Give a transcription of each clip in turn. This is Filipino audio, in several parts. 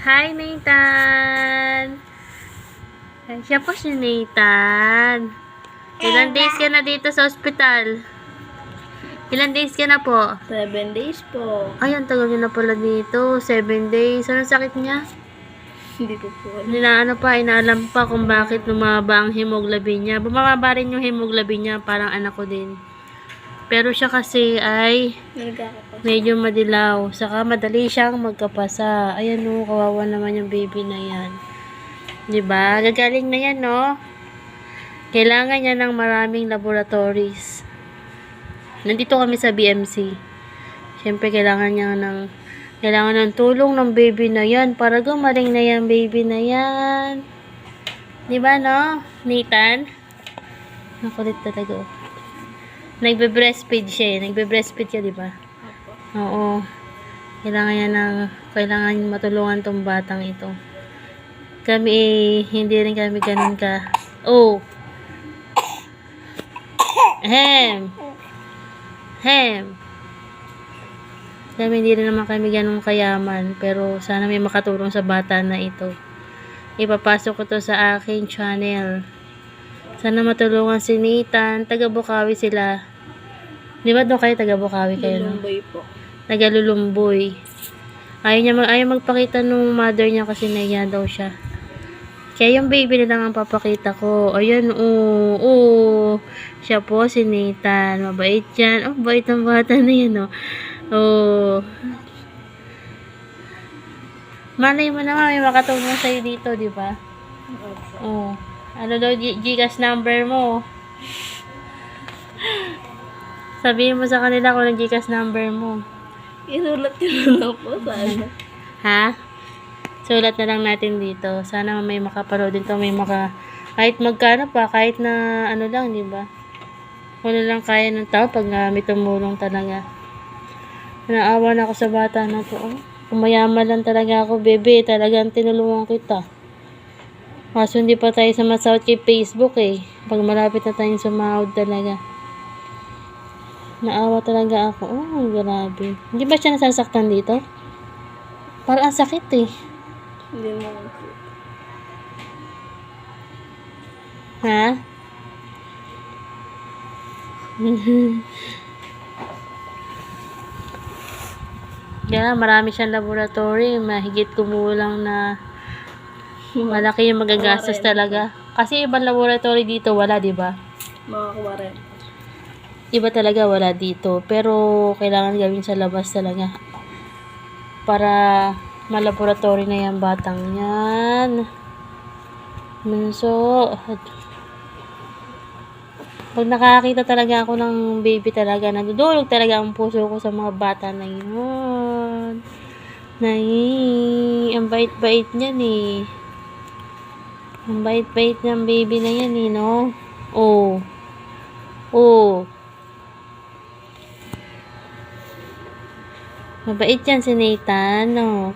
Hi, Nathan! Siya po si Nathan. Ilan days ka na dito sa ospital? Ilan days ka na po? 7 days po. Ay, ang tagal niya na pala dito. 7 days. Anong sakit niya? Hindi ko po alam. Inaalam pa kung bakit bumaba ang hemoglobin niya. Bumababa rin yung hemoglobin niya, parang anak ko din. Pero siya kasi ay Nagkakapos. medyo madilaw. Saka madali siyang magkapasa. Ayan o, kawawa naman yung baby na yan. Diba? Gagaling na yan, no? Kailangan niya ng maraming laboratories. Nandito kami sa BMC. Siyempre, kailangan ng tulong ng baby na yan para gumaling na yan, baby na yan. Diba, no? Nathan? Nakulit talaga. Nagbe-breastfeed siya eh. Nagbe-breastfeed siya, diba? Oo. Kailangan matulungan tong batang ito. Kami hindi rin kami ganun ka. Oh. Hem. Kami hindi rin naman kami ganun kayaman. Pero sana may makatulong sa bata na ito. Ipapasok ko to sa aking channel. Sana matulungan si Nathan. Taga Bukawi sila. Di ba doon kayo taga Bukawi kayo? No? Lumboy po. Tagalulumboy. Ayaw magpakita nung mother niya kasi nahiya daw siya. Kaya yung baby na lang ang papakita ko. Ayun, siya po si Nathan. Mabait yan. Oh, bait ang bata na yan, oh. Oh. Malay mo naman, may makatulong sa'yo dito, di ba? Oh. Ano daw, Gcash number mo? Sabihin mo sa kanila kung ang Gcash number mo. Inulat yun lang po sana. Ha? Sulat na lang natin dito. Sana may makapanood din to, kahit magkano pa, kahit na ano lang, di ba? Wala lang kaya ng tao pag may tumulong talaga. Naawa na ako sa bata na to. Oh. Kumayaman lang talaga ako, bebe. Talagang tinulungan kita. Kaso hindi pa tayo sumasahod kay Facebook eh. Pag malapit na tayong sumahod talaga. Naawa talaga ako. Oh, grabe. Hindi ba siya nasasaktan dito? Parang ang sakit eh. Hindi mo po. Ha? Kaya marami siyang laboratory. Mahigit kumulang na malaki yung magagastos talaga. Kasi ibang laboratory dito wala, di ba? Makakuha rin. Iba talaga wala dito. Pero kailangan gawin sa labas talaga. Para malaboratory na yan batang yan. Manso. Pag nakakita talaga ako ng baby talaga, nadudulog talaga ang puso ko sa mga bata na yun. Ang bait-bait niyan eh. Ang bait-bait ng baby na yan eh, no? Oh. Mabait yan si Nathan, no?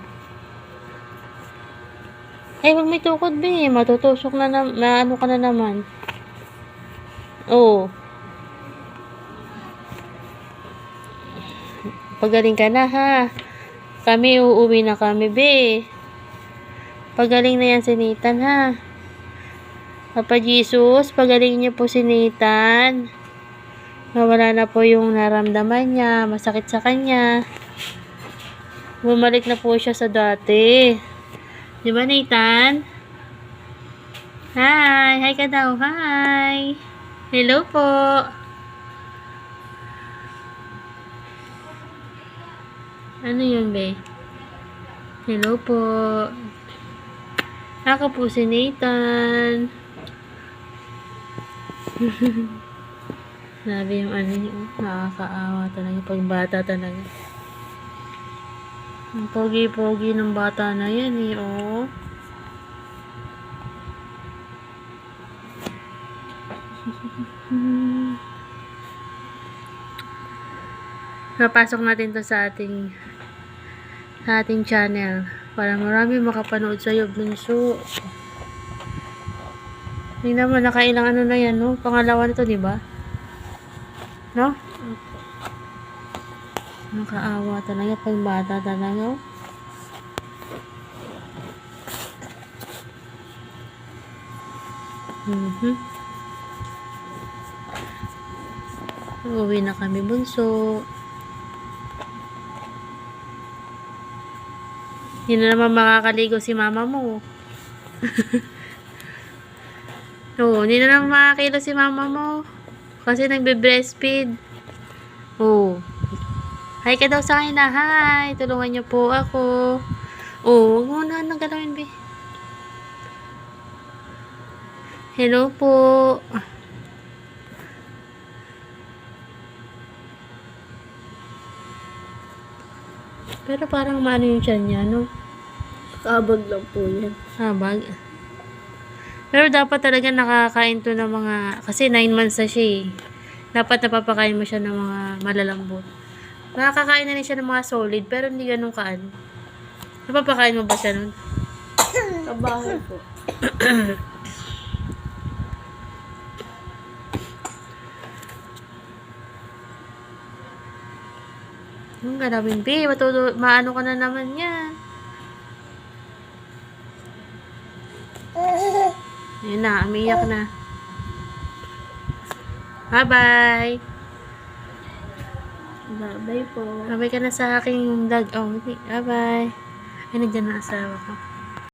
Ay, wag may tukod, be. Matutusok na ano ka na naman. Oh. Pagaling ka na, ha? Kami, uuwi na kami, be. Pagaling na yan si Nathan, ha? Papa Jesus, pagaling niyo po si Nathan. Nawala na po yung naramdaman niya. Masakit sa kanya. Bumalik na po siya sa dati. Di ba, Nathan? Hi! Hi ka daw. Hi! Hello po! Ano yun, be? Hello po! Ako po si Nathan. Sabi yung ano yun. Nakakaawa talaga. Pag bata talaga. Ang pogi-pogi ng bata na yan eh, oh. Napasok natin to sa ating channel para marami makapanood sa iyo, bunso. Tingnan mo, nakailang ano na yan, no? Pangalawa na to, di ba? No? Nakaawa talaga pag bata talaga. Mhm. Uuwi na kami, bunso. Hindi na naman makakaligo si mama mo. Oo, hindi na naman makakilo si mama mo. Kasi nagbe-breastfeed. Oo. Hi ka daw sa akin na. Hi, tulungan niyo po ako. Oo, huwag mo na nagalawin, be. Hello po. Pero parang maano yung tiyan niya, no? Kabag lang po yan. Habag. Pero dapat talaga nakakain to ng mga, kasi 9 months na siya eh. Dapat napapakain mo siya ng mga malalambot. Nakakakain na rin siya ng mga solid, pero hindi ganun kaan. Napapakain mo ba siya nun? Sa bahay po. Ang galawin, be. Maano ka na naman yan. Ayun na, umiiyak na. Bye-bye. Babay po. Bye-bye ka na sa aking vlog. Oh, hindi. Bye-bye. Ay, nandiyan na asawa ko.